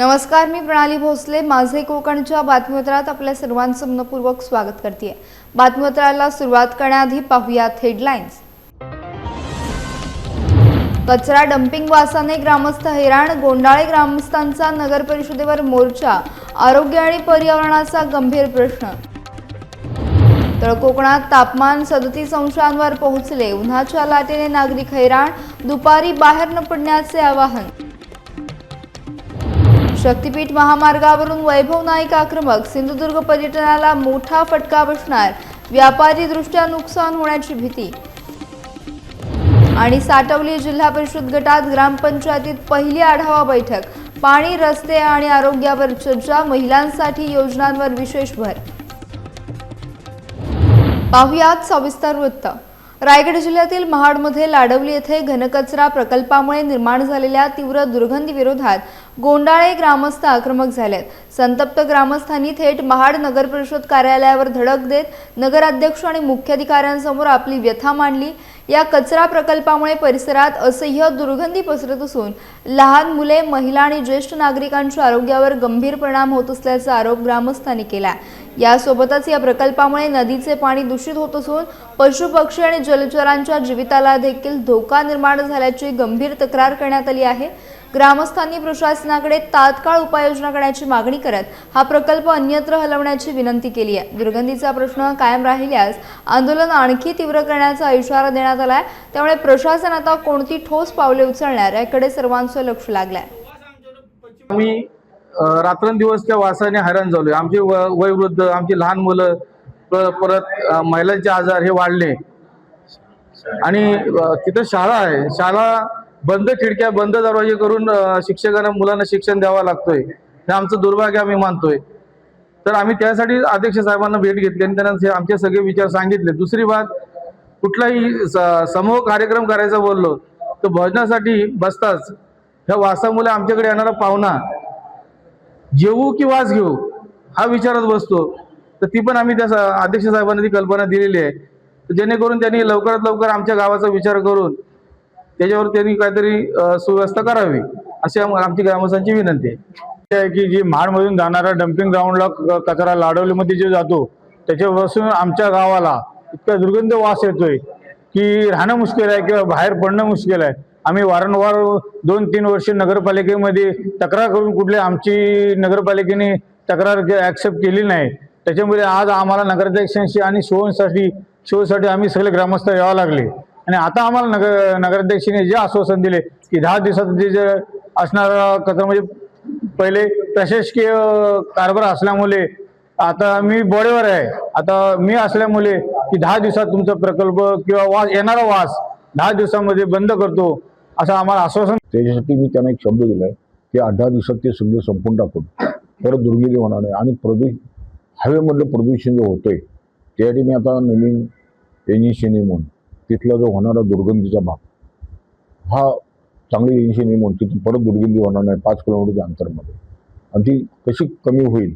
नमस्कार, मी प्रणाली भोसले. माझे कोकणच्या बातमीपत्रात आपल्या सर्वांचं मनपूर्वक स्वागत करते. बातमीपत्राला सुरुवात करण्याआधी पाहूयात हेडलाईन्स. कचरा डंपिंग वासाने ग्रामस्थ हैराण. गोंडाळे ग्रामस्थांचा नगर परिषदेवर मोर्चा. आरोग्य आणि पर्यावरणाचा गंभीर प्रश्न. तळ कोकणात तापमान 37 अंशांवर पोहोचले. उन्हाच्या लाटेने नागरिक हैराण. दुपारी बाहेर न पडण्याचे आवाहन. शक्तीपीठ महामार्गावरून वैभव नाईक आक्रमक. सिंधुदुर्ग पर्यटनाला मोठा फटका बसणार. व्यापारी दृष्ट्या नुकसान होण्याची भीती. आणि साटवली जिल्हा परिषद गटात ग्रामपंचायतीत पहिली आढावा बैठक. पाणी, रस्ते आणि आरोग्यावर चर्चा. महिलांसाठी योजनांवर विशेष भर. पाहुयात सविस्तर वृत्त. रायगड जिल्ह्यातील महाडमध्ये लाडवली येथे घनकचरा प्रकल्पामुळे निर्माण झालेल्या तीव्र दुर्गंधी विरोधात गोंडाळे ग्रामस्थ आक्रमक झालेत. संतप्त ग्रामस्थांनी थेट महाड नगर परिषद कार्यालयावर धडक देत नगराध्यक्ष आणि मुख्याधिकाऱ्यांसमोर आपली व्यथा मांडली. या कचरा प्रकल्पामुळे परिसरात असह्य दुर्गंधी पसरत असून लहान मुले, महिला आणि ज्येष्ठ नागरिकांच्या आरोग्यावर गंभीर परिणाम होत असल्याचा आरोप ग्रामस्थांनी केला. यासोबतच या प्रकल्पामुळे नदीचे पाणी दूषित होत असून पशु, पक्षी आणि जलचरांच्या जीविताला देखील धोका निर्माण झाल्याची गंभीर तक्रार करण्यात आली आहे. ग्रामस्थांनी प्रशासनाकडे तात्काळ उपाययोजना करण्याची मागणी करत हा प्रकल्प अन्यत्र हलवण्याची विनंती केली आहे. दुर्गंधीचा प्रश्न कायम राहिल्यास आंदोलन आणखी तीव्र करण्याचा इशारा देण्यात आलाय. त्यामुळे प्रशासन आता कोणती ठोस पावले उचलणार याकडे सर्वांचं लक्ष लागलंय. आम्ही रात्रंदिवस त्या वासाने हैराण झालोय. आमचे वयोवृद्ध, आमची लहान मुलं, परत महिलांचे आजार हे वाढले. आणि तिथं शाळा आहे, शाळा बंद खिडक्या, बंद दरवाजे करून शिक्षकांना, मुलांना शिक्षण द्यावं लागतोय. हे आमचं दुर्भाग्य आम्ही मानतोय. तर आम्ही त्यासाठी अध्यक्ष साहेबांना भेट घेतली आणि त्यांना आमचे सगळे विचार सांगितले. दुसरी बात, कुठलाही समूह कार्यक्रम करायचा बोललो तर भोजनासाठी बसताच ह्या वासामुळे आमच्याकडे येणारा पाहुणा जेवू की वास घेऊ हा विचारात बसतो. तर ती पण आम्ही त्या अध्यक्ष साहेबांना ती कल्पना दिलेली आहे. जेणेकरून त्यांनी लवकरात लवकर आमच्या गावाचा विचार करून त्याच्यावर त्यांनी काहीतरी सुव्यवस्था करावी अशी आमची ग्रामस्थांची विनंती आहे. की जी महाडमधून जाणारा डम्पिंग ग्राउंडला कचरा लाडवलीमध्ये जे जातो त्याच्यापासून आमच्या गावाला इतका दुर्गंध वास येतोय की राहणं मुश्किल आहे किंवा बाहेर पडणं मुश्किल आहे. आम्ही वारंवार 2-3 वर्ष नगरपालिकेमध्ये तक्रार करून कुठले आमची नगरपालिकेने तक्रार ॲक्सेप्ट केली नाही. त्याच्यामुळे आज आम्हाला नगराध्यक्षांशी आणि शोसाठी आम्ही सगळे ग्रामस्थ यावं लागले. आणि आता आम्हाला नगराध्यक्षांनी जे आश्वासन दिले की 10 दिवसात जे असणारा कचरा, म्हणजे पहिले प्रशासकीय कारभार असल्यामुळे आता मी बॉडीवर आहे, आता मी असल्यामुळे की 10 दिवसात तुमचा प्रकल्प किंवा येणारा वास 10 दिवसामध्ये बंद करतो असं आम्हाला आश्वासन. त्याच्यासाठी मी त्यांना एक शब्द दिलाय की 8-10 दिवसात ते सगळं संपून टाकून परत दुर्गंधी होणार नाही. आणि हवेमधलं प्रदूषण जे होतंय त्यासाठी मी आता नवीन एनईसी नेमून तिथला जो होणारा दुर्गंधीचा भाग हा चांगली एनईसी नेमून तिथून परत दुर्गंधी होणार नाही 5 किलोमीटरच्या अंतरमध्ये, आणि ती कशी कमी होईल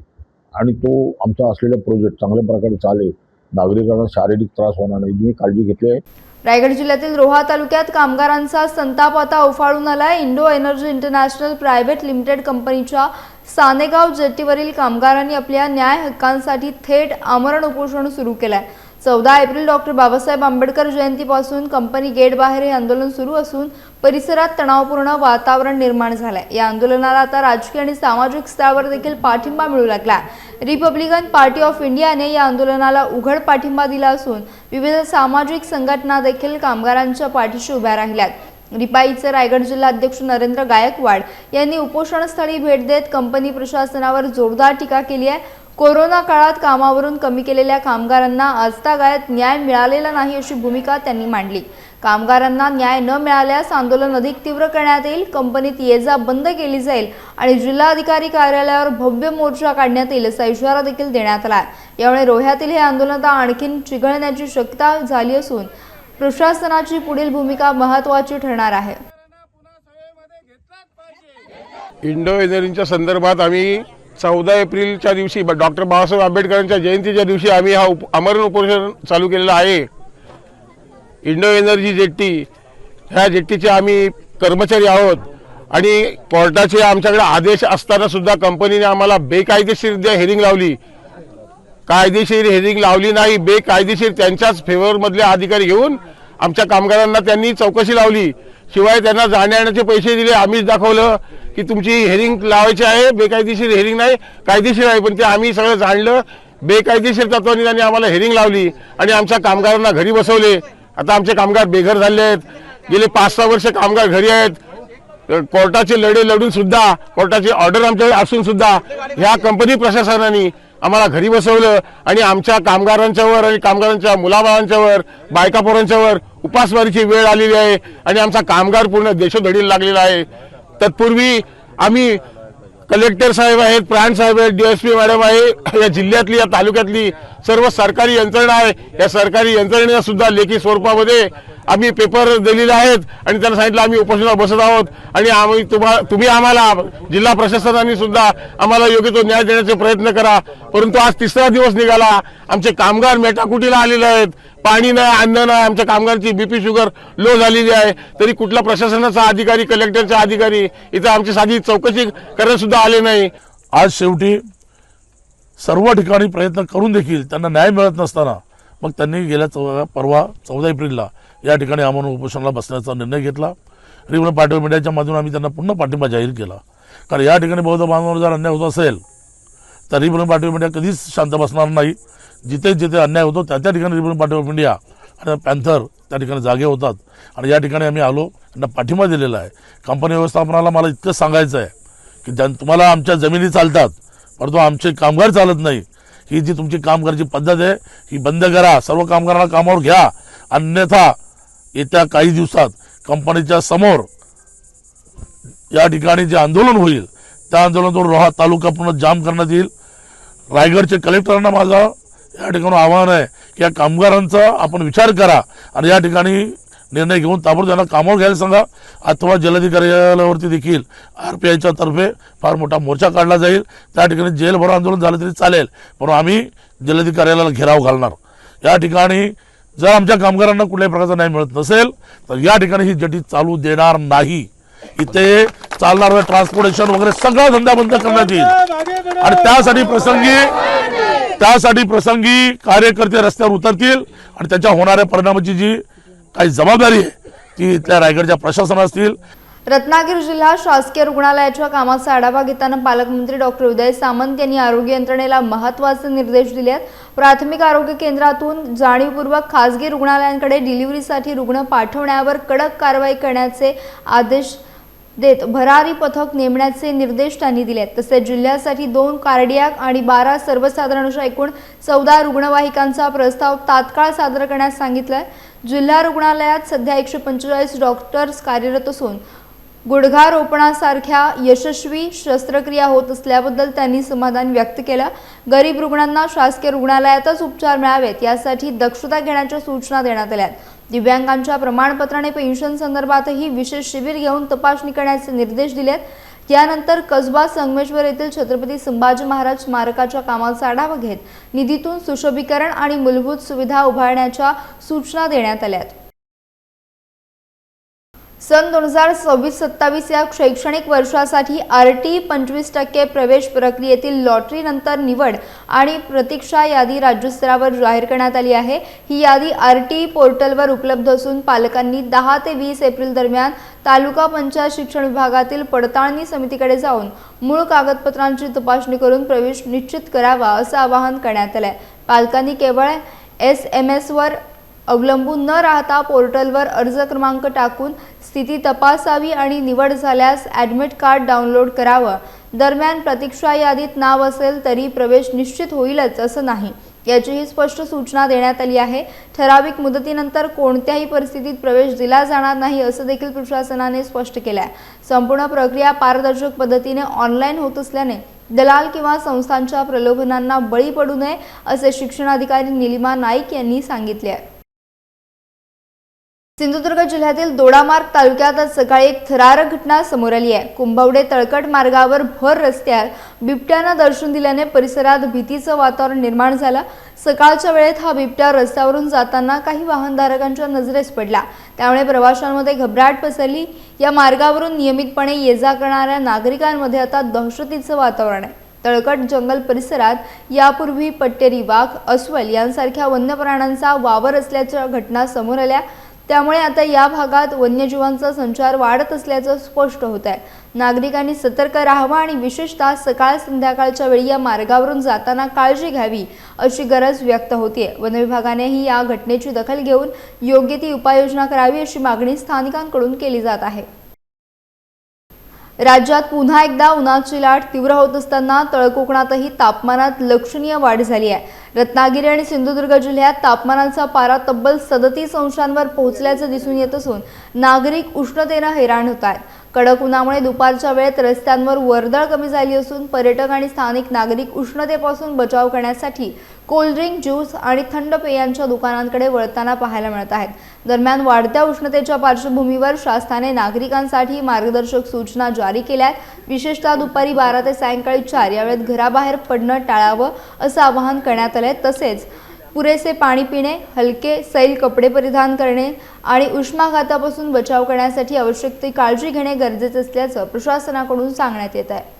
आणि तो आमचा असलेला प्रोजेक्ट चांगल्या प्रकारे चालेल, नागरिकांना शारीरिक त्रास होणार नाही जी काळजी घेतली आहे. रायगड जिल्ह्यातील रोहा तालुक्यात कामगारांचा संताप आता उफाळून आलाय. Indo energy international private limited कंपनीच्या सानेगाव जेट्टीवरील कामगारांनी आपल्या न्याय हक्कांसाठी थेट आमरण उपोषण सुरू केलंय. 14 एप्रिल डॉक्टर बाबासाहेब आंबेडकर जयंतीपासून कंपनी गेट बाहेर हे आंदोलन सुरू असून परिसरात तणावपूर्ण वातावरण निर्माण झालंय. या आंदोलनाला आता राजकीय आणि सामाजिक स्तरावर देखील पाठिंबा मिळू लागला. रिपब्लिकन पार्टी ऑफ इंडियाने या आंदोलनाला उघड पाठिंबा दिला असून विविध सामाजिक संघटना देखील कामगारांच्या पाठीशी उभ्या राहिल्यात. रिपाईचे रायगड जिल्हा अध्यक्ष नरेंद्र गायकवाड यांनी उपोषणस्थळी भेट देत कंपनी प्रशासनावर जोरदार टीका केली आहे. कोरोना काळात कामावरून कमी केलेल्या कामगारांना आजतागायत न्याय मिळालेला नाही अशी भूमिका त्यांनी मांडली. कामगारांना न्याय न मिळाल्यास आंदोलन अधिक तीव्र करण्यात येईल, कंपनीत ये-जा बंद केली जाईल आणि जिल्हाधिकारी कार्यालयावर भव्य मोर्चा काढण्यात येईल असा इशारा देखील देण्यात आला. यामुळे रोह्यातील हे आंदोलन आणखीन चिघळण्याची शक्यता झाली असून प्रशासनाची पुढील भूमिका महत्त्वाची ठरणार आहे. इंडो एनर्जीच्या संदर्भात आम्ही 14 एप्रिलच्या दिवशी डॉक्टर बाबासाहेब आंबेडकरांच्या जयंतीच्या दिवशी आम्ही हा आमरण उपोषण चालू केलेलं आहे. इंडो एनर्जी जेट्टी ह्या जेट्टीचे आम्ही कर्मचारी आहोत आणि कोर्टाचे आमच्याकडे आदेश असताना सुद्धा कंपनीने आम्हाला बेकायदेशीर हेरिंग लावली. कायदेशीर हेरिंग लावली नाही, बेकायदेशीर त्यांच्याच फेवरमधले अधिकारी घेऊन आमच्या कामगारांना त्यांनी चौकशी लावली. शिवाय त्यांना जाण्याचे पैसे दिले. आम्हीच दाखवलं की तुमची हेरिंग लावायची आहे, बेकायदेशीर हेरिंग नाही, कायदेशीर आहे. पण ते आम्ही सगळं जाणलं. बेकायदेशीर तत्वाने त्यांनी आम्हाला हेरिंग लावली आणि आमच्या कामगारांना घरी बसवले. आता आमचे कामगार बेघर झाले आहेत. गेले 5-6 वर्ष कामगार घरी आहेत. कोर्टाचे लढे लढून सुद्धा, कोर्टाची ऑर्डर आमच्याकडे असून सुद्धा ह्या कंपनी प्रशासनाने आम्हाला घरी बसवलं आणि आमच्या कामगारांच्यावर आणि कामगारांच्या मुलाबाळांच्यावर, बायकापोरांच्यावर उपासमारीची वेळ आलेली आहे आणि आमचा कामगार पूर्ण देशोधडीला लागलेला आहे. तत्पूर्वी आम्ही कलेक्टर साहेब आहेत, प्रांत साहेब आहेत, DSP मॅडम आहे, या जिल्ह्यातली या तालुक्यातली सर्व सरकारी यंत्रणा आहे. या सरकारी यंत्रणेला सुद्धा लेखी स्वरूपामध्ये आम्ही पेपर दिलेले आहेत आणि त्यांना सांगितलं आम्ही उपोषणाला बसत आहोत आणि आम्ही तुम्ही आम्हाला जिल्हा प्रशासनाने सुद्धा आम्हाला योग्य तो न्याय देण्याचे प्रयत्न करा. परंतु आज 3रा दिवस निघाला. आमचे कामगार मेटाकुटीला आलेले आहेत. पाणी नाही, अन्न नाही. आमच्या कामगारांची BP शुगर लो झालेली आहे. तरी कुठला प्रशासनाचा अधिकारी, कलेक्टरचा अधिकारी इथं आमची साधी चौकशी करायला सुद्धा आले नाही. आज शेवटी सर्व ठिकाणी प्रयत्न करून देखील त्यांना न्याय मिळत नसताना मग त्यांनी गेल्या परवा 14 एप्रिलला या ठिकाणी आम्हाला उपोषणाला बसण्याचा निर्णय घेतला. रिपब्लिकन पार्टी ऑफ इंडियाच्या माध्यमातून आम्ही त्यांना पुन्हा पाठिंबा जाहीर केला. कारण या ठिकाणी बौद्ध बांधवांवर जर अन्याय होत असेल तर रिपब्लिकन पार्टी ऑफ इंडिया कधीच शांत बसणार नाही. जिथे जिथे अन्याय होतो त्या ठिकाणी रिपब्लिकन पार्टी ऑफ इंडिया आणि पॅन्थर त्या ठिकाणी जागे होतात आणि या ठिकाणी आम्ही आलो, त्यांना पाठिंबा दिलेला आहे. कंपनी व्यवस्थापनाला मला इतकंच सांगायचं आहे की तुम्हाला आमच्या जमिनी चालतात परंतु आमचे कामगार चालत नाही. ही जी तुमची काम करायची पद्धत आहे ही बंद करा. सर्व कामगारांना कामावर घ्या. अन्यथा येत्या काही दिवसात कंपनीच्या समोर या ठिकाणी जे आंदोलन होईल त्या आंदोलनातून रोहा तालुका पूर्ण जाम करण्यात येईल. रायगडचे कलेक्टरांना माझं या ठिकाणी आव्हान आहे की या कामगारांचा आपण विचार करा आणि या ठिकाणी निर्णय घेऊन ताबडतोब त्यांना कामावर घ्यायला सांगा. अथवा जिल्हाधिकारी कार्यालयावरती देखील RPIच्या तर्फे फार मोठा मोर्चा काढला जाईल. त्या ठिकाणी जेलभरो आंदोलन झालं तरी चालेल, पण आम्ही जिल्हाधिकारी कार्यालयाला घेराव घालणार. या ठिकाणी जर आमच्या कामगारांना कुठल्याही प्रकारचा न्याय मिळत नसेल तर या ठिकाणी ही जटी चालू देणार नाही. इथे चालणार ट्रान्सपोर्टेशन वगैरे सगळा धंदा बंद करण्यात येईल आणि त्यासाठी प्रसंगी कार्यकर्ते रस्त्यावर उतरतील आणि त्याच्या होणाऱ्या परिणामाची जी काही जबाबदारी आहे ती इथल्या रायगडच्या प्रशासन असतील. रत्नागिरी जिल्हा शासकीय रुग्णालयाच्या कामाचा आढावा घेताना पालकमंत्री डॉक्टर उदय सामंत यांनी आरोग्य यंत्रणेला महत्त्वाचे निर्देश दिले आहेत. प्राथमिक आरोग्य केंद्रातून जाणीवपूर्वक खासगी रुग्णालयांकडे डिलिव्हरीसाठी रुग्ण पाठवण्यावर कडक कारवाई करण्याचे आदेश देत भरारी पथक नेमण्याचे निर्देश त्यांनी दिले. तसेच जिल्ह्यासाठी 2 कार्डियाक आणि 12 सर्वसाधारण अशा एकूण 14 रुग्णवाहिकांचा प्रस्ताव तात्काळ सादर करण्यास सांगितलं आहे. जिल्हा रुग्णालयात सध्या 145 डॉक्टर्स कार्यरत असून गुडघारोपणासारख्या यशस्वी शस्त्रक्रिया होत असल्याबद्दल त्यांनी समाधान व्यक्त केलं. गरीब रुग्णांना शासकीय रुग्णालयातच उपचार मिळावेत यासाठी दक्षता घेण्याच्या सूचना देण्यात आल्या. दिव्यांगांच्या प्रमाणपत्राने पेन्शन संदर्भातही विशेष शिबिर घेऊन तपासणी करण्याचे निर्देश दिलेत. यानंतर कसबा संगमेश्वर येथील छत्रपती संभाजी महाराज स्मारकाच्या कामाचा आढावा घेत निधीतून सुशोभीकरण आणि मूलभूत सुविधा उभारण्याच्या सूचना देण्यात आल्या. सन 2026-27 या शैक्षणिक वर्षासाठी RT 25% प्रवेश प्रक्रियेतील लॉटरीनंतर निवड आणि प्रतीक्षा यादी राज्यस्तरावर जाहीर करण्यात आली आहे. ही यादी RT पोर्टलवर उपलब्ध असून पालकांनी 10 ते 20 एप्रिल दरम्यान तालुका पंचायत शिक्षण विभागातील पडताळणी समितीकडे जाऊन मूळ कागदपत्रांची तपासणी करून प्रवेश निश्चित करावा असं आवाहन करण्यात आलं आहे. पालकांनी केवळ SMS वर अवलंबून न राहता पोर्टलवर अर्ज क्रमांक टाकून स्थिती तपासावी आणि निवड झाल्यास ॲडमिट कार्ड डाउनलोड करावं. दरम्यान प्रतीक्षा यादीत नाव असेल तरी प्रवेश निश्चित होईलच असं नाही याचीही स्पष्ट सूचना देण्यात आली आहे. ठराविक मुदतीनंतर कोणत्याही परिस्थितीत प्रवेश दिला जाणार नाही असं देखील प्रशासनाने स्पष्ट केलं आहे. संपूर्ण प्रक्रिया पारदर्शक पद्धतीने ऑनलाईन होत असल्याने दलाल किंवा संस्थांच्या प्रलोभनांना बळी पडू नये असे शिक्षणाधिकारी निलिमा नाईक यांनी सांगितले आहे. सिंधुदुर्ग जिल्ह्यातील दोडामार्ग तालुक्यात आज सकाळी एक थरारक घटना समोर आली आहे. कुंभवडे तळकट मार्गावर भर रस्त्यावर बिबट्यानं दर्शन दिल्याने परिसरात भीतीचं वातावरण निर्माण झालं। सकाळच्या वेळेत हा बिबट्या रस्त्यावरून जाताना काही वाहनधारकांच्या नजरेस पडला, त्यामुळे प्रवाशांमध्ये घबराट पसरली। या मार्गावरून नियमितपणे ये-जा करणाऱ्या नागरिकांमध्ये आता दहशतीचं वातावरण आहे। तळकट जंगल परिसरात यापूर्वी पट्टेरी वाघ, अस्वल यांसारख्या वन्य प्राण्यांचा वावर असल्याच्या घटना समोर आल्या, त्यामुळे आता या भागात वन्यजीवांचा संचार वाढत असल्याचं स्पष्ट होत आहे। नागरिकांनी सतर्क राहावं आणि विशेषतः सकाळ संध्याकाळच्या वेळी या मार्गावरून जाताना काळजी घ्यावी अशी गरज व्यक्त होतीये। वन विभागानेही या घटनेची दखल घेऊन योग्य ती उपाययोजना करावी अशी मागणी स्थानिकांकडून केली जात आहे। राज्यात पुन्हा एकदा उन्हाची लाट तीव्र होत असताना तळकोकणातही तापमानात लक्षणीय वाढ झाली आहे। रत्नागिरी आणि सिंधुदुर्ग जिल्ह्यात तापमानाचा पारा तब्बल 37 अंशांवर पोहोचल्याचं दिसून येत असून नागरिक उष्णतेने हैराण होत आहेत। कडक उन्हामुळे दुपारच्या वेळेत रस्त्यांवर वर्दळ कमी झाली असून पर्यटक आणि स्थानिक नागरिक उष्णतेपासून बचाव करण्यासाठी कोल्ड्रिंक, ज्यूस आणि थंड पेयांच्या दुकानांकडे वळताना पाहायला मिळत आहेत। दरम्यान वाढत्या उष्णतेच्या पार्श्वभूमीवर शासनाने नागरिकांसाठी मार्गदर्शक सूचना जारी केल्या आहेत। विशेषतः दुपारी 12 ते सायंकाळी 4 या वेळेत घराबाहेर पडणं टाळावं असं आवाहन करण्यात आलंय। तसेच पुरेसे पाणी पिणे, हलके सैल कपडे परिधान करणे आणि उष्माघातापासून बचाव करण्यासाठी आवश्यक ती काळजी घेणे गरजेचे असल्याचं प्रशासनाकडून सांगण्यात येत आहे।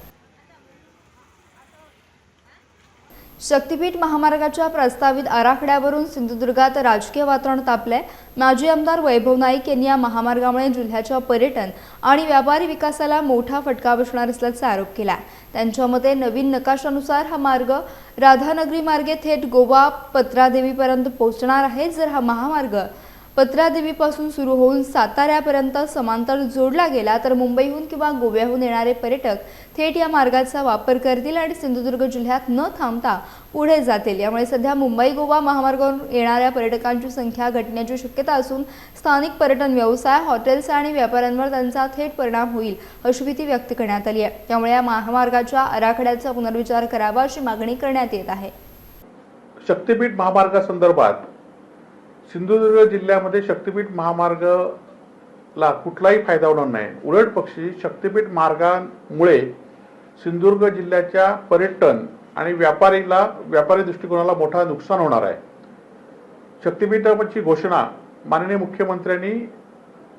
शक्तीपीठ महामार्गाच्या प्रस्तावित आराखड्यावरून सिंधुदुर्गात राजकीय वातावरण तापलंय। माजी आमदार वैभव नाईक यांनी या महामार्गामुळे जिल्ह्याच्या पर्यटन आणि व्यापारी विकासाला मोठा फटका बसणार असल्याचा आरोप केला। त्यांच्या मते नवीन नकाशानुसार हा मार्ग राधानगरी मार्गे थेट गोवा पत्रादेवीपर्यंत पोहोचणार आहे। जर हा महामार्ग पत्रादेवीपासून सुरू होऊन साताऱ्यापर्यंत समांतर जोडला गेला तर मुंबईहून किंवा गोव्याहून येणारे पर्यटक थेट या मार्गाचा वापर करतील आणि सिंधुदुर्ग जिल्ह्यात न थांबता पुढे जातील। यामुळे सध्या मुंबई गोवा महामार्गावर येणाऱ्या पर्यटकांची संख्या घटण्याची शक्यता असून स्थानिक पर्यटन व्यवसाय, हॉटेल्स आणि व्यापाऱ्यांवर त्यांचा थेट परिणाम होईल अशी भीती व्यक्त करण्यात आली आहे। त्यामुळे या महामार्गाच्या आराखड्याचा पुनर्विचार करावा अशी मागणी करण्यात येत आहे। शक्तीपीठ महामार्गासंदर्भात सिंधुदुर्ग जिल्ह्यामध्ये शक्तीपीठ महामार्गाला कुठलाही फायदा होणार नाही। उलट पक्षी शक्तीपीठ मार्गामुळे सिंधुदुर्ग जिल्ह्याच्या पर्यटन आणि व्यापारी दृष्टिकोनाला मोठा नुकसान होणार आहे। शक्तीपीठाची घोषणा माननीय मुख्यमंत्र्यांनी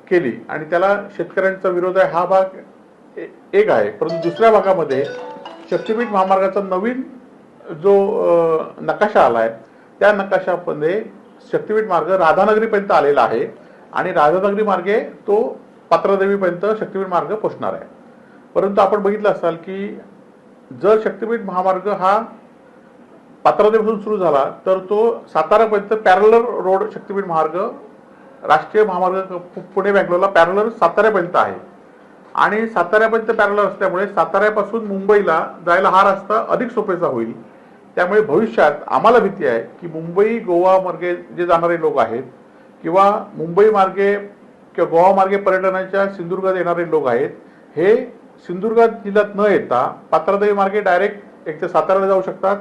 केली आणि त्याला शेतकऱ्यांचा विरोध आहे हा भाग एक आहे, परंतु दुसऱ्या भागामध्ये शक्तीपीठ महामार्गाचा नवीन जो नकाशा आलाय त्या नकाशामध्ये शक्तीपीठ मार्ग राधानगरीपर्यंत आलेला आहे आणि राधानगरी मार्गे तो पात्रादेवीपर्यंत शक्तीपीठ मार्ग पोहोचणार आहे। परंतु आपण बघितलं असाल की जर शक्तीपीठ महामार्ग हा पात्रादेवीपासून सुरू झाला तर तो सातारापर्यंत पॅरलर रोड शक्तीपीठ मार्ग राष्ट्रीय महामार्ग पुणे बँगलोरला पॅरलर साताऱ्यापर्यंत आहे आणि साताऱ्यापर्यंत पॅरलर असल्यामुळे साताऱ्यापासून मुंबईला जायला हा रस्ता अधिक सोपेचा होईल। त्यामुळे भविष्यात आम्हाला भीती आहे की मुंबई गोवा मार्गे जे जाणारे लोक आहेत किंवा मुंबई मार्गे किंवा गोवा मार्गे पर्यटनाच्या सिंधुदुर्गात येणारे लोक आहेत, हे सिंधुदुर्ग जिल्ह्यात न येता पात्रादेवी मार्गे डायरेक्ट एक तर साताऱ्याला जाऊ शकतात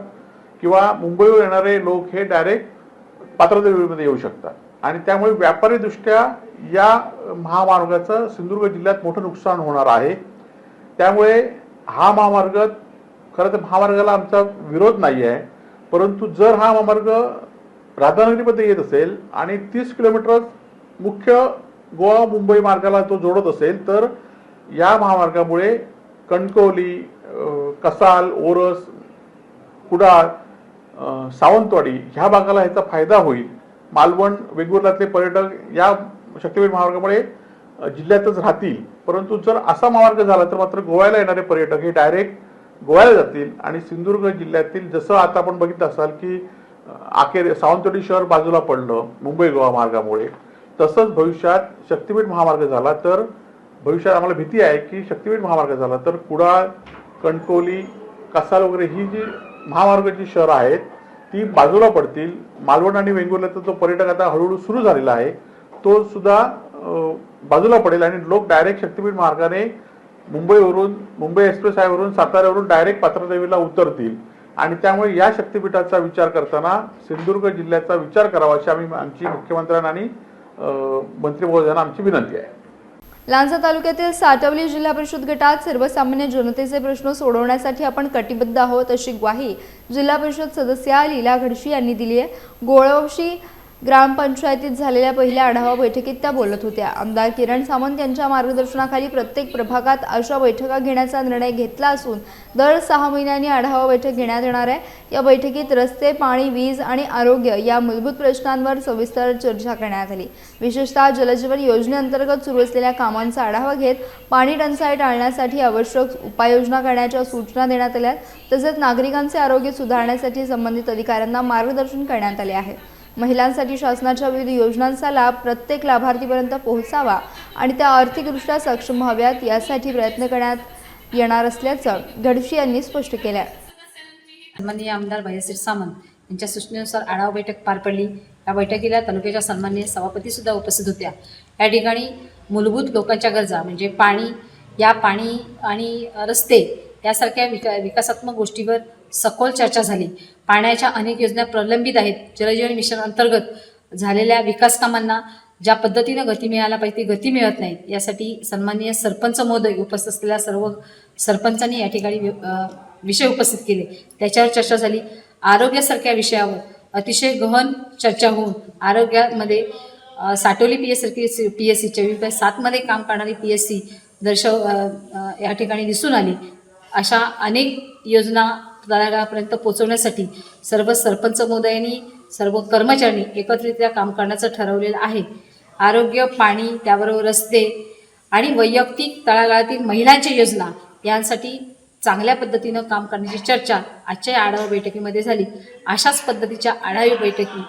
किंवा मुंबईवर येणारे लोक हे डायरेक्ट पात्रादेवीमध्ये येऊ शकतात आणि त्यामुळे व्यापारी दृष्ट्या या महामार्गाचं सिंधुदुर्ग जिल्ह्यात मोठं नुकसान होणार आहे। त्यामुळे हा महामार्ग खरं तर महामार्गाला आमचा विरोध नाही आहे, परंतु जर हा महामार्ग राधानगरीमध्ये येत असेल आणि 30 किलोमीटर मुख्य गोवा मुंबई मार्गाला तो जोडत असेल तर या महामार्गामुळे कणकवली, कसाल, ओरस, कुडाळ, सावंतवाडी ह्या भागाला ह्याचा फायदा होईल। मालवण, वेंगुर्ल्यातले पर्यटक या शक्तीपीठ महामार्गामुळे जिल्ह्यातच राहतील, परंतु जर असा महामार्ग झाला तर मात्र गोव्याला येणारे पर्यटक हे डायरेक्ट गोव्याला जातील आणि सिंधुदुर्ग जिल्ह्यातील जसं आता आपण बघितलं असाल की अखेर सावंतवाडी शहर बाजूला पडलं मुंबई गोवा मार्गामुळे, तसंच भविष्यात शक्तीपीठ महामार्ग झाला तर भविष्यात आम्हाला भीती आहे की शक्तीपीठ महामार्ग झाला तर कुडाळ, कणकवली, कसाल वगैरे ही जी महामार्गाची शहरं आहेत ती बाजूला पडतील। मालवण आणि वेंगुर्ल्याचा जो पर्यटक आता हळूहळू सुरू झालेला आहे तो सुद्धा बाजूला पडेल आणि लोक डायरेक्ट शक्तीपीठ मार्गाने मुंबई एक्सप्रेस हायवेवरून साताऱ्यावरून डायरेक्ट पात्रादेवीला उतरतील आणि त्यामुळे या शक्तीपीठाचा विचार करताना सिंधुदुर्ग जिल्ह्याचा विचार करावा अशी आमची मुख्यमंत्र्यांना आणि मंत्री महोदयांना आमची विनंती आहे। लांजा तालुक्यातील साटवली जिल्हा परिषद गटात सर्वसामान्य जनतेचे प्रश्न सोडवण्यासाठी आपण कटिबद्ध आहोत अशी ग्वाही जिल्हा परिषद सदस्या लीला घडशी यांनी दिली आहे। गोळवशी ग्रामपंचायतीत झालेल्या पहिल्या आढावा बैठकीत त्या बोलत होत्या। आमदार किरण सामंत यांच्या मार्गदर्शनाखाली प्रत्येक प्रभागात अशा बैठका घेण्याचा निर्णय घेतला असून दर 6 महिन्यांनी आढावा बैठक घेण्यात येणार आहे। या बैठकीत रस्ते, पाणी, वीज आणि आरोग्य या मूलभूत प्रश्नांवर सविस्तर चर्चा करण्यात आली। विशेषतः जलजीवन योजनेअंतर्गत सुरू असलेल्या कामांचा आढावा घेत पाणी टंचाई टाळण्यासाठी आवश्यक उपाययोजना करण्याच्या सूचना देण्यात आल्या। तसेच नागरिकांचे आरोग्य सुधारण्यासाठी संबंधित अधिकाऱ्यांना मार्गदर्शन करण्यात आले आहे। महिलांसाठी शासनाच्या विविध योजनांचा लाभ प्रत्येक लाभार्थीपर्यंत पोहोचावा आणि त्या आर्थिकदृष्ट्या सक्षम व्हाव्यात यासाठी प्रयत्न करण्यात येणार असल्याचं घडशी यांनी स्पष्ट केलं आहे। सन्माननीय आमदार भैयासिंह सामंत यांच्या सूचनेनुसार आढावा बैठक पार पडली। या बैठकीला तालुक्याच्या सन्माननीय सभापती सुद्धा उपस्थित होत्या। या ठिकाणी मूलभूत लोकांच्या गरजा म्हणजे पाणी आणि रस्ते यासारख्या विकासात्मक गोष्टीवर सखोल चर्चा झाली। पाण्याच्या अनेक योजना प्रलंबित आहेत। जलजीवन मिशन अंतर्गत झालेल्या विकास कामांना ज्या पद्धतीनं गती मिळायला पाहिजे ती गती मिळत नाही, यासाठी सन्माननीय सरपंच महोदय उपस्थित असलेल्या सर्व सरपंचांनी या ठिकाणी विषय उपस्थित केले, त्याच्यावर चर्चा झाली। आरोग्यासारख्या विषयावर अतिशय गहन चर्चा होऊन आरोग्यामध्ये साटोली PSC 24/7 मध्ये काम करणारी PSC या ठिकाणी दिसून आली। अशा अनेक योजना तळागाळापर्यंत पोहोचवण्यासाठी सर्व सरपंच महोदयांनी सर्व कर्मचाऱ्यांनी एकत्रितरित्या काम करण्याचं ठरवलेलं आहे। आरोग्य, पाणी, त्याबरोबर रस्ते आणि वैयक्तिक तळागाळातील महिलांच्या योजना यांसाठी चांगल्या पद्धतीनं काम करण्याची चर्चा आजच्या आढावा बैठकीमध्ये झाली। अशाच पद्धतीच्या आढावा बैठकी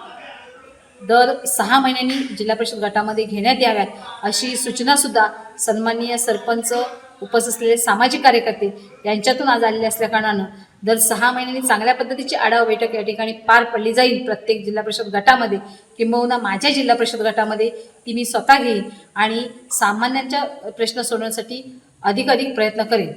दर 6 महिन्यांनी जिल्हा परिषद गटामध्ये घेण्यात याव्यात अशी सूचना सुद्धा सन्माननीय सरपंच, उपस्थित असलेले सामाजिक कार्यकर्ते यांच्यातून आज आलेले असल्या कारणानं दर 6 महिन्यांनी चांगल्या पद्धतीची आढावा बैठक या ठिकाणी पार पडली जाईल प्रत्येक जिल्हा परिषद गटामध्ये, किंबहुना माझ्या जिल्हा परिषद गटामध्ये ती मी स्वतः घेईन आणि सामान्यांच्या प्रश्न सोडवण्यासाठी अधिक प्रयत्न करेन।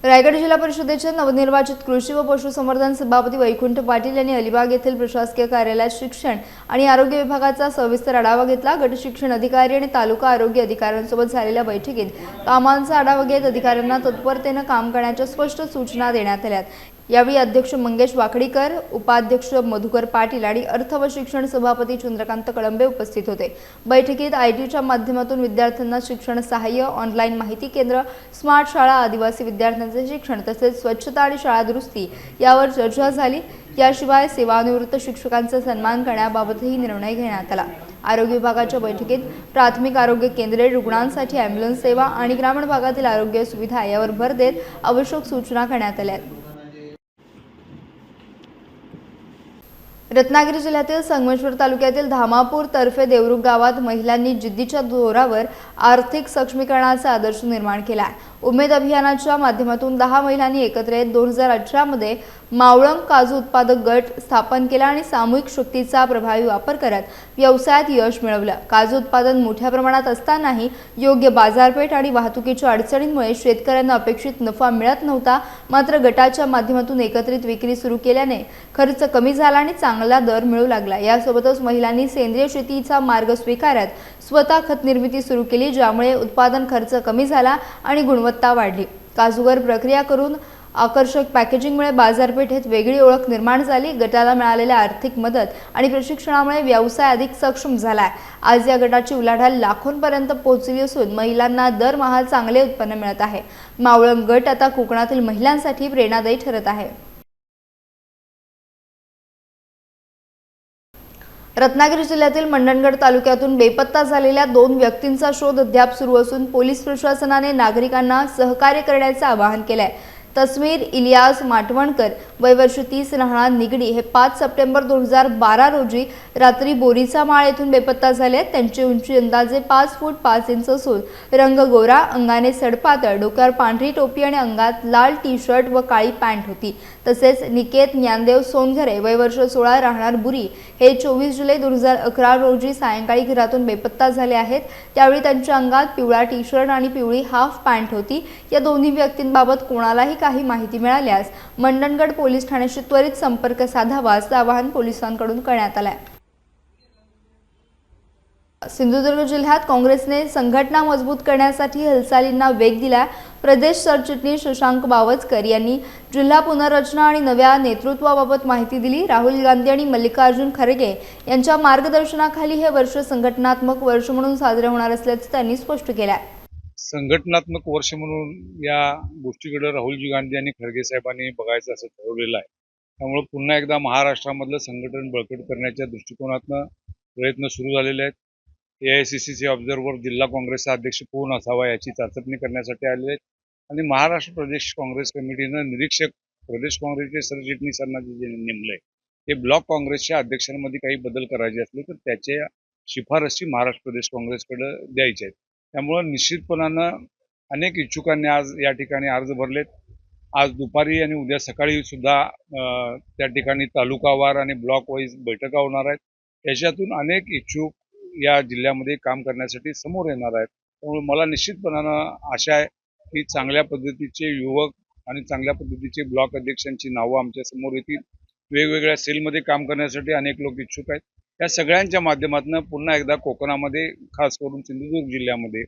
रायगड जिल्हा परिषदेचे नवनिर्वाचित कृषी व पशुसंवर्धन सभापती वैकुंठ पाटील यांनी अलिबाग येथील प्रशासकीय कार्यालयात शिक्षण आणि आरोग्य विभागाचा सविस्तर आढावा घेतला। गट शिक्षण अधिकारी आणि तालुका आरोग्य अधिकाऱ्यांसोबत झालेल्या बैठकीत कामांचा आढावा घेत अधिकाऱ्यांना तत्परतेने काम करण्याच्या स्पष्ट सूचना देण्यात आल्या। यावेळी अध्यक्ष मंगेश वाकडीकर, उपाध्यक्ष मधुकर पाटील आणि अर्थ व शिक्षण सभापती चंद्रकांत कळंबे उपस्थित होते। बैठकीत ITच्या माध्यमातून विद्यार्थ्यांना शिक्षण सहाय्य, ऑनलाईन माहिती केंद्र, स्मार्ट शाळा, आदिवासी विद्यार्थ्यांचे शिक्षण तसेच स्वच्छता आणि शाळा दुरुस्ती यावर चर्चा झाली। याशिवाय सेवानिवृत्त शिक्षकांचा सन्मान करण्याबाबतही निर्णय घेण्यात आला। आरोग्य विभागाच्या बैठकीत प्राथमिक आरोग्य केंद्रे, रुग्णांसाठी ॲम्ब्युलन्स सेवा आणि ग्रामीण भागातील आरोग्य सुविधा यावर भर देत आवश्यक सूचना करण्यात आल्या। रत्नागिरी जिल्ह्यातील संगमेश्वर तालुक्यातील धामापूर तर्फे देवरुख गावात महिलांनी जिद्दीच्या जोरावर आर्थिक सक्षमीकरणाचा आदर्श निर्माण केला आहे। उमेद अभियानाच्या माध्यमातून 10 महिलांनी एकत्र येत 2018 मध्ये मावळंग काजू उत्पादक गट स्थापन केला आणि सामूहिक शक्तीचा प्रभावी वापर करत व्यवसायात यश मिळवलं। काजू उत्पादन मोठ्या प्रमाणात असतानाही योग्य बाजारपेठ आणि वाहतुकीच्या अडचणींमुळे शेतकऱ्यांना अपेक्षित नफा मिळत नव्हता। मात्र गटाच्या माध्यमातून एकत्रित विक्री सुरू केल्याने खर्च कमी झाला आणि चांगला दर मिळू लागला। यासोबतच महिलांनी सेंद्रिय शेतीचा मार्ग स्वीकारत स्वतः खत निर्मिती सुरू केली, ज्यामुळे उत्पादन खर्च कमी झाला आणि गुणवत्ता वाढली। काजूवर प्रक्रिया करून आकर्षक पॅकेजिंगमुळे बाजारपेठेत वेगळी ओळख निर्माण झाली। गटाला मिळालेल्या आर्थिक मदत आणि प्रशिक्षणामुळे व्यवसाय अधिक सक्षम झाला आहे। आज या गटाची उलाढाल लाखोंपर्यंत पोहोचली असून महिलांना दरमहा चांगले उत्पन्न मिळत आहे। मावळंग गट आता कोकणातील महिलांसाठी प्रेरणादायी ठरत आहे। रत्नागिरी जिल्ह्यातील मंडणगड तालुक्यातून बेपत्ता झालेल्या 2 व्यक्तींचा शोध अद्याप सुरू असून पोलीस प्रशासनाने नागरिकांना सहकार्य करण्याचे आवाहन केले आहे। तस्मीर इलियास माटवणकर वय वर्ष 30 राहणार निगडी हे 5 सप्टेंबर 2012 रोजी रात्री बोरीचा माळ येथून बेपत्ता झाले। त्यांची उंची अंदाजे 5 फूट 5 इंच असून रंग गोरा, अंगाने सडपातळ, डोक्यावर पांढरी टोपी आणि अंगात लाल टी-शर्ट व काळी पॅन्ट होती। तसेच निकेत ज्ञानदेव सोनघरे वय वर्ष 16 राहणार बुरी हे 24 जुलै 2011 रोजी सायंकाळी घरातून बेपत्ता झाले आहेत। त्यावेळी त्यांच्या अंगात पिवळा टी-शर्ट आणि पिवळी हाफ पॅन्ट होती। या दोन्ही व्यक्तींबाबत कोणालाही काही माहिती मिळाल्यास मंडणगड पोलीस ठाण्याशी त्वरित संपर्क साधावा असं आवाहन पोलिसांकडून करण्यात आलं आहे। सिंधुदुर्ग जिल्ह्यात काँग्रेसने संघटना मजबूत करण्यासाठी हालचालींना वेग दिला। प्रदेश सरचिटणीस शशांक बावचकर यांनी जिल्हा पुनर्रचना आणि नव्या नेतृत्वाबाबत माहिती दिली। राहुल गांधी आणि मल्लिकार्जुन खरगे यांच्या मार्गदर्शनाखाली हे वर्ष संघटनात्मक वर्ष म्हणून साजरे होणार असल्याचे त्यांनी स्पष्ट केले आहे। संघटनात्मक वर्ष म्हणून या गोष्टीकडे राहुलजी गांधी आणि खरगे साहेबांनी बघायचं असं ठरवलेलं आहे। त्यामुळे पुन्हा एकदा महाराष्ट्रामधलं संघटन बळकट करण्याच्या दृष्टिकोनातनं प्रयत्न सुरू झालेले आहेत। AICC ऑब्झर्व्हर जिल्हा काँग्रेसचा अध्यक्ष कोण असावा याची चाचपणी करण्यासाठी आलेले आहेत आणि महाराष्ट्र प्रदेश काँग्रेस कमिटीनं निरीक्षक प्रदेश काँग्रेसचे सरचिटणीसांना जे नेमलंय ते ब्लॉक काँग्रेसच्या अध्यक्षांमध्ये काही बदल करायचे असले तर त्याच्या शिफारसी महाराष्ट्र प्रदेश काँग्रेसकडे द्यायच्या आहेत। त्यामुळं निश्चितपणानं अनेक इच्छुकांनी आज या ठिकाणी अर्ज भरलेत। आज दुपारी आणि उद्या सकाळी सुद्धा त्या ठिकाणी तालुकावार आणि ब्लॉक वाईज बैठका होणार आहेत। याच्यातून अनेक इच्छुक या जिल्ह्यामध्ये काम करण्यासाठी समोर येणार आहेत। त्यामुळे मला निश्चितपणानं आशा आहे की चांगल्या पद्धतीचे युवक आणि चांगल्या पद्धतीचे ब्लॉक अध्यक्षांची नावं आमच्या समोर येतील। वेगवेगळ्या सेलमध्ये काम करण्यासाठी अनेक लोक इच्छुक आहेत। या सगळ्यांच्या माध्यमातून पुन्हा एकदा कोकणामध्ये खास करून सिंधुदुर्ग जिल्ह्यामध्ये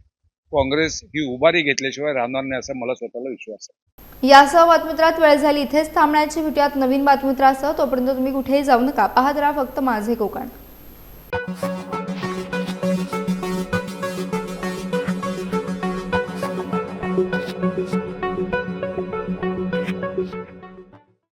काँग्रेस ही उभारी घेतल्याशिवाय राहणार नाही असा मला स्वतःला विश्वास आहे। यासह बातमीपत्रात वेळ झाली इथेच थांबण्याची। भेटूयात नवीन बातमीपत्रासह। तोपर्यंत तुम्ही कुठेही जाऊ नका, पाहत राहा फक्त माझे कोकण।